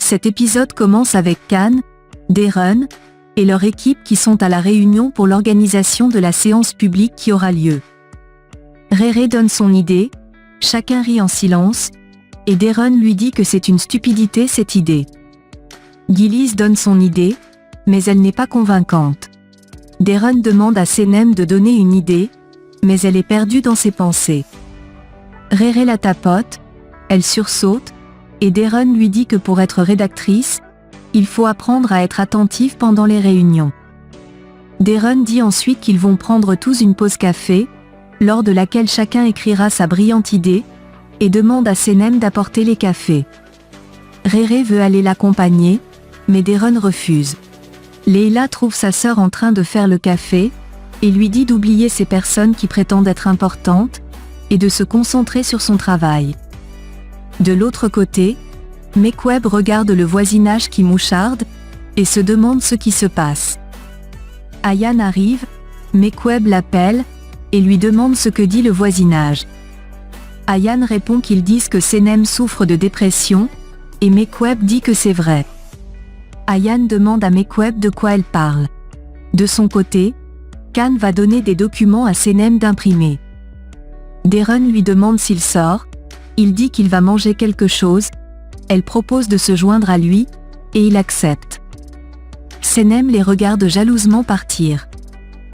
Cet épisode commence avec Khan, Darren et leur équipe qui sont à la réunion pour l'organisation de la séance publique qui aura lieu. Rere donne son idée, chacun rit en silence, et Darren lui dit que c'est une stupidité cette idée. Gillies donne son idée, mais elle n'est pas convaincante. Darren demande à Senem de donner une idée, mais elle est perdue dans ses pensées. Rere la tapote, elle sursaute, et Darren lui dit que pour être rédactrice, il faut apprendre à être attentif pendant les réunions. Darren dit ensuite qu'ils vont prendre tous une pause café, lors de laquelle chacun écrira sa brillante idée, et demande à Senem d'apporter les cafés. Rere veut aller l'accompagner, mais Darren refuse. Leila trouve sa sœur en train de faire le café, et lui dit d'oublier ces personnes qui prétendent être importantes, et de se concentrer sur son travail. De l'autre côté, Mekweb regarde le voisinage qui moucharde, et se demande ce qui se passe. Ayan arrive, Mekweb l'appelle, et lui demande ce que dit le voisinage. Ayan répond qu'ils disent que Senem souffre de dépression, et Mekweb dit que c'est vrai. Ayan demande à Mekweb de quoi elle parle. De son côté, Khan va donner des documents à Senem d'imprimer. Darren lui demande s'il sort, il dit qu'il va manger quelque chose, elle propose de se joindre à lui, et il accepte. Senem les regarde jalousement partir.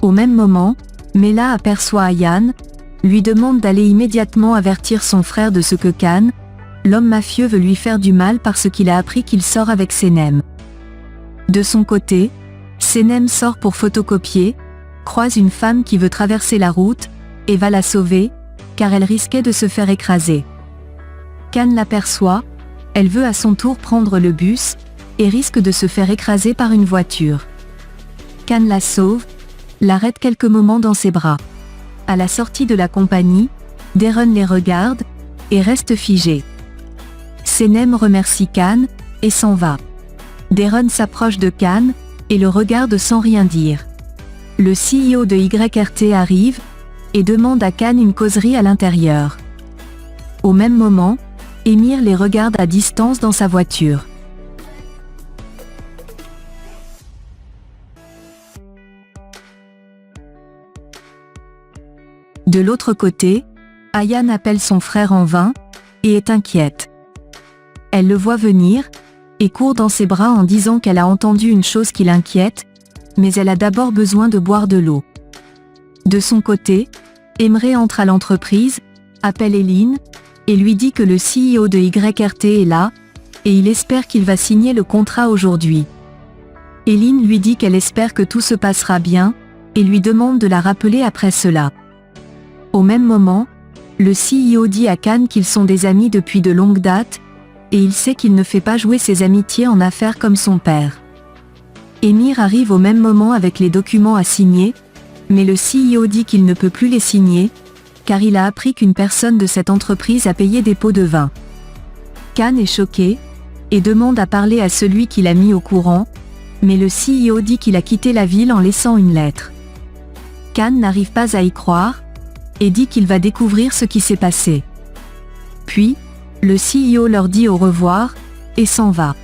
Au même moment, Mela aperçoit Ayan, lui demande d'aller immédiatement avertir son frère de ce que Khan, l'homme mafieux veut lui faire du mal parce qu'il a appris qu'il sort avec Senem. De son côté, Senem sort pour photocopier, croise une femme qui veut traverser la route, et va la sauver, car elle risquait de se faire écraser. Khan l'aperçoit, elle veut à son tour prendre le bus, et risque de se faire écraser par une voiture. Khan la sauve, l'arrête quelques moments dans ses bras. À la sortie de la compagnie, Darren les regarde, et reste figé. Senem remercie Khan, et s'en va. Darren s'approche de Khan, et le regarde sans rien dire. Le CEO de YRT arrive, et demande à Khan une causerie à l'intérieur. Au même moment, Emir les regarde à distance dans sa voiture. De l'autre côté, Ayan appelle son frère en vain, et est inquiète. Elle le voit venir, et court dans ses bras en disant qu'elle a entendu une chose qui l'inquiète, mais elle a d'abord besoin de boire de l'eau. De son côté, Emre entre à l'entreprise, appelle Eline, et lui dit que le CEO de YRT est là, et il espère qu'il va signer le contrat aujourd'hui. Eline lui dit qu'elle espère que tout se passera bien, et lui demande de la rappeler après cela. Au même moment, le CEO dit à Khan qu'ils sont des amis depuis de longues dates, et il sait qu'il ne fait pas jouer ses amitiés en affaires comme son père. Emir arrive au même moment avec les documents à signer, mais le CEO dit qu'il ne peut plus les signer, car il a appris qu'une personne de cette entreprise a payé des pots de vin. Khan est choqué, et demande à parler à celui qui l'a mis au courant, mais le CEO dit qu'il a quitté la ville en laissant une lettre. Khan n'arrive pas à y croire, et dit qu'il va découvrir ce qui s'est passé. Puis, le CEO leur dit au revoir, et s'en va.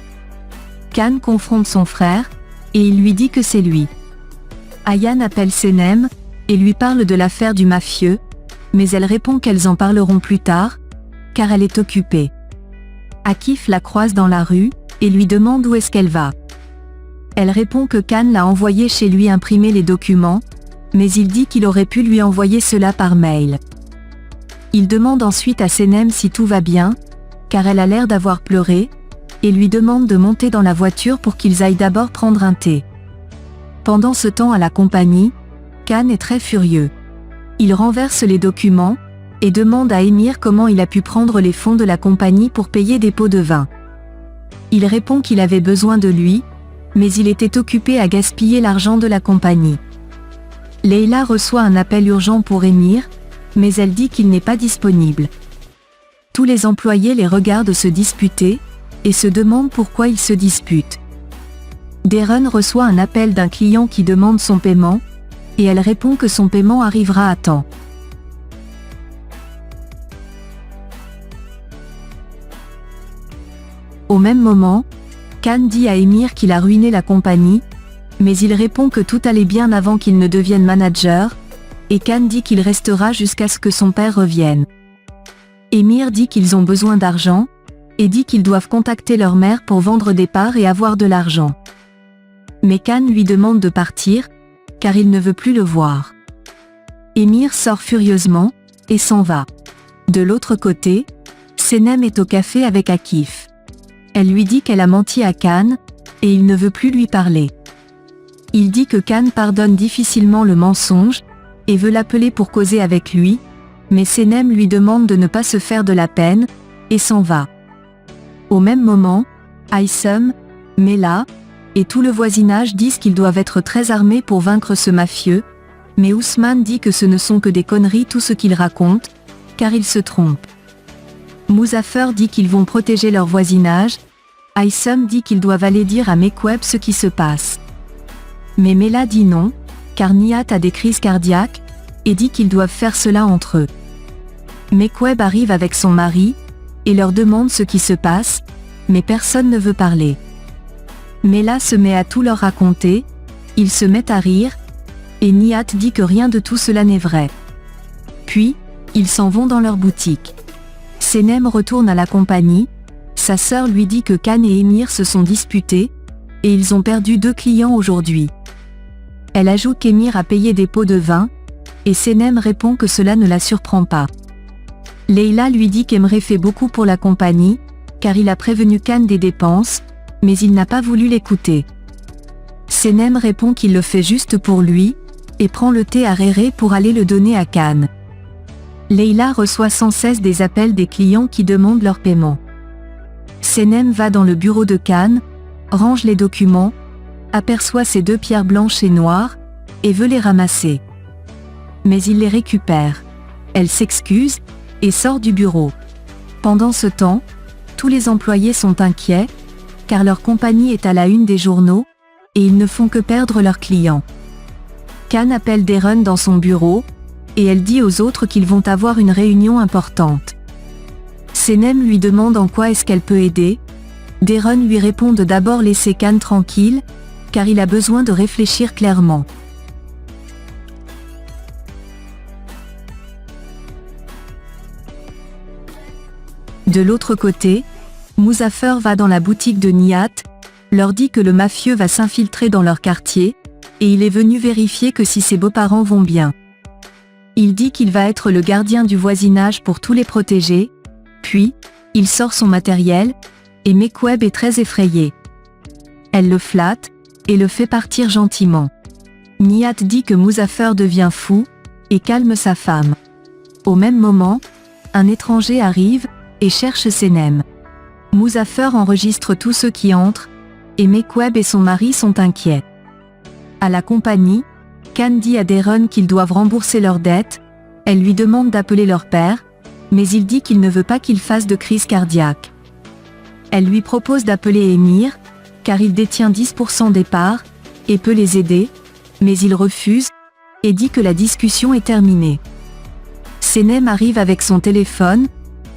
Khan confronte son frère, et il lui dit que c'est lui. Ayan appelle Senem, et lui parle de l'affaire du mafieux, mais elle répond qu'elles en parleront plus tard, car elle est occupée. Akif la croise dans la rue, et lui demande où est-ce qu'elle va. Elle répond que Khan l'a envoyé chez lui imprimer les documents, mais il dit qu'il aurait pu lui envoyer cela par mail. Il demande ensuite à Senem si tout va bien, car elle a l'air d'avoir pleuré, et lui demande de monter dans la voiture pour qu'ils aillent d'abord prendre un thé. Pendant ce temps à la compagnie, Khan est très furieux. Il renverse les documents, et demande à Emir comment il a pu prendre les fonds de la compagnie pour payer des pots de vin. Il répond qu'il avait besoin de lui, mais il était occupé à gaspiller l'argent de la compagnie. Leila reçoit un appel urgent pour Emir, mais elle dit qu'il n'est pas disponible. Tous les employés les regardent se disputer, et se demandent pourquoi ils se disputent. Darren reçoit un appel d'un client qui demande son paiement, et elle répond que son paiement arrivera à temps. Au même moment, Khan dit à Emir qu'il a ruiné la compagnie, mais il répond que tout allait bien avant qu'il ne devienne manager, et Khan dit qu'il restera jusqu'à ce que son père revienne. Emir dit qu'ils ont besoin d'argent, et dit qu'ils doivent contacter leur mère pour vendre des parts et avoir de l'argent. Mais Khan lui demande de partir, car il ne veut plus le voir. Emir sort furieusement, et s'en va. De l'autre côté, Senem est au café avec Akif. Elle lui dit qu'elle a menti à Khan, et il ne veut plus lui parler. Il dit que Khan pardonne difficilement le mensonge, et veut l'appeler pour causer avec lui, mais Senem lui demande de ne pas se faire de la peine, et s'en va. Au même moment, Aysem, Mela, et tout le voisinage disent qu'ils doivent être très armés pour vaincre ce mafieux, mais Ousmane dit que ce ne sont que des conneries tout ce qu'il raconte, car il se trompe. Muzaffer dit qu'ils vont protéger leur voisinage, Aysem dit qu'ils doivent aller dire à Mekweb ce qui se passe. Mais Mela dit non, car Nihat a des crises cardiaques, et dit qu'ils doivent faire cela entre eux. Mekweb arrive avec son mari, et leur demande ce qui se passe, mais personne ne veut parler. Mela se met à tout leur raconter, ils se mettent à rire, et Nihat dit que rien de tout cela n'est vrai. Puis, ils s'en vont dans leur boutique. Senem retourne à la compagnie, sa sœur lui dit que Khan et Emir se sont disputés, et ils ont perdu 2 clients aujourd'hui. Elle ajoute qu'Emir a payé des pots de vin, et Senem répond que cela ne la surprend pas. Leila lui dit qu'Emre fait beaucoup pour la compagnie, car il a prévenu Khan des dépenses, mais il n'a pas voulu l'écouter. Senem répond qu'il le fait juste pour lui, et prend le thé à Réré pour aller le donner à Khan. Leila reçoit sans cesse des appels des clients qui demandent leur paiement. Senem va dans le bureau de Khan, range les documents, aperçoit ses 2 pierres blanches et noires, et veut les ramasser. Mais il les récupère. Elle s'excuse, et sort du bureau. Pendant ce temps, tous les employés sont inquiets, car leur compagnie est à la une des journaux, et ils ne font que perdre leurs clients. Khan appelle Darren dans son bureau, et elle dit aux autres qu'ils vont avoir une réunion importante. Senem lui demande en quoi est-ce qu'elle peut aider. Darren lui répond de d'abord laisser Khan tranquille, car il a besoin de réfléchir clairement. De l'autre côté, Muzaffer va dans la boutique de Nihat, leur dit que le mafieux va s'infiltrer dans leur quartier, et il est venu vérifier que si ses beaux-parents vont bien. Il dit qu'il va être le gardien du voisinage pour tous les protéger, puis, il sort son matériel, et Mekweb est très effrayée. Elle le flatte, et le fait partir gentiment. Nihat dit que Muzaffer devient fou, et calme sa femme. Au même moment, un étranger arrive, et cherche Senem. Muzaffer enregistre tous ceux qui entrent, et Mekweb et son mari sont inquiets. À la compagnie, Khan dit à Darren qu'ils doivent rembourser leurs dettes, elle lui demande d'appeler leur père, mais il dit qu'il ne veut pas qu'il fasse de crise cardiaque. Elle lui propose d'appeler Emir, car il détient 10% des parts, et peut les aider, mais il refuse, et dit que la discussion est terminée. Senem arrive avec son téléphone,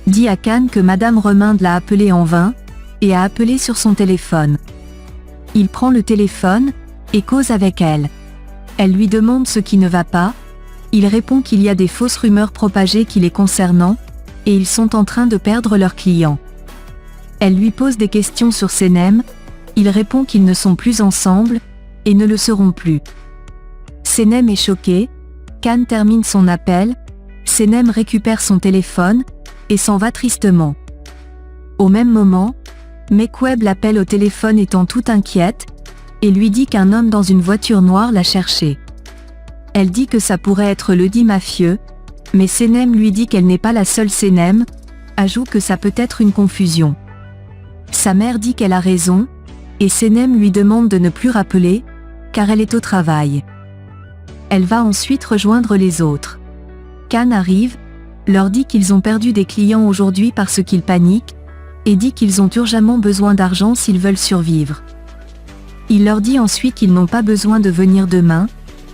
dit à Khan que Madame Reminde l'a appelé en vain, et a appelé sur son téléphone. Il prend le téléphone, et cause avec elle. Elle lui demande ce qui ne va pas, il répond qu'il y a des fausses rumeurs propagées qui les concernant, et ils sont en train de perdre leurs clients. Elle lui pose des questions sur Senem, il répond qu'ils ne sont plus ensemble, et ne le seront plus. Senem est choqué, Khan termine son appel, Senem récupère son téléphone, et s'en va tristement. Au même moment, Mekweb l'appelle au téléphone étant toute inquiète, et lui dit qu'un homme dans une voiture noire l'a cherché. Elle dit que ça pourrait être le dit mafieux, mais Senem lui dit qu'elle n'est pas la seule Senem, ajoute que ça peut être une confusion. Sa mère dit qu'elle a raison, et Senem lui demande de ne plus rappeler, car elle est au travail. Elle va ensuite rejoindre les autres. Khan arrive, leur dit qu'ils ont perdu des clients aujourd'hui parce qu'ils paniquent, et dit qu'ils ont urgemment besoin d'argent s'ils veulent survivre. Il leur dit ensuite qu'ils n'ont pas besoin de venir demain,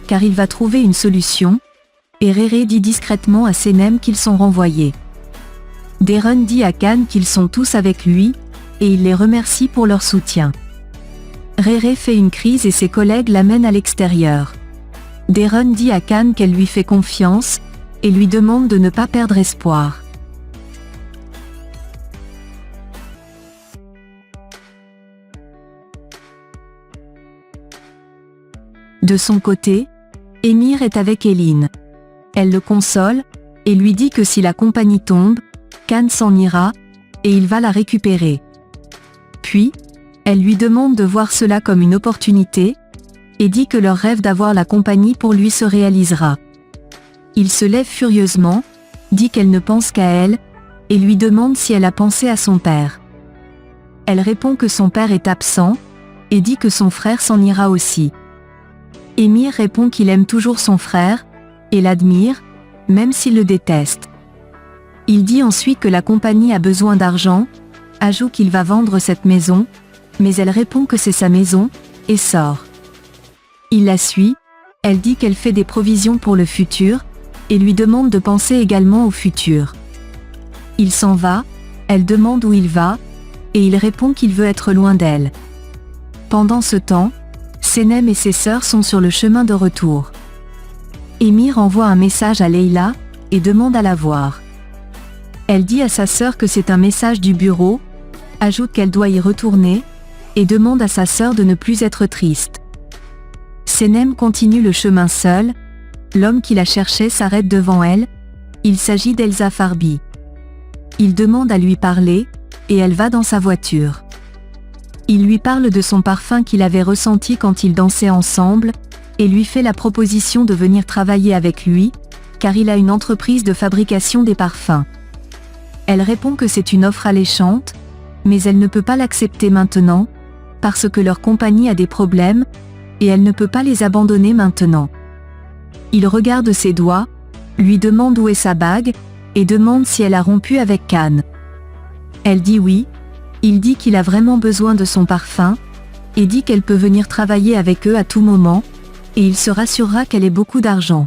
car il va trouver une solution, et Réré dit discrètement à Senem qu'ils sont renvoyés. Darren dit à Khan qu'ils sont tous avec lui, et il les remercie pour leur soutien. Réré fait une crise et ses collègues l'amènent à l'extérieur. Darren dit à Can qu'elle lui fait confiance, et lui demande de ne pas perdre espoir. De son côté, Émir est avec Eileen. Elle le console, et lui dit que si la compagnie tombe, Can s'en ira, et il va la récupérer. Puis, elle lui demande de voir cela comme une opportunité, et dit que leur rêve d'avoir la compagnie pour lui se réalisera. Il se lève furieusement, dit qu'elle ne pense qu'à elle, et lui demande si elle a pensé à son père. Elle répond que son père est absent, et dit que son frère s'en ira aussi. Émir répond qu'il aime toujours son frère, et l'admire, même s'il le déteste. Il dit ensuite que la compagnie a besoin d'argent, ajoute qu'il va vendre cette maison, mais elle répond que c'est sa maison, et sort. Il la suit, elle dit qu'elle fait des provisions pour le futur, et lui demande de penser également au futur. Il s'en va, elle demande où il va, et il répond qu'il veut être loin d'elle. Pendant ce temps, Senem et ses sœurs sont sur le chemin de retour. Émir envoie un message à Leila, et demande à la voir. Elle dit à sa sœur que c'est un message du bureau, ajoute qu'elle doit y retourner, et demande à sa sœur de ne plus être triste. Senem continue le chemin seul, l'homme qui la cherchait s'arrête devant elle, il s'agit d'Elsa Farby. Il demande à lui parler, et elle va dans sa voiture. Il lui parle de son parfum qu'il avait ressenti quand ils dansaient ensemble, et lui fait la proposition de venir travailler avec lui, car il a une entreprise de fabrication des parfums. Elle répond que c'est une offre alléchante, mais elle ne peut pas l'accepter maintenant, parce que leur compagnie a des problèmes, et elle ne peut pas les abandonner maintenant. Il regarde ses doigts, lui demande où est sa bague, et demande si elle a rompu avec Can. Elle dit oui, il dit qu'il a vraiment besoin de son parfum, et dit qu'elle peut venir travailler avec eux à tout moment, et il se rassurera qu'elle ait beaucoup d'argent.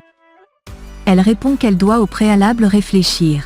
Elle répond qu'elle doit au préalable réfléchir.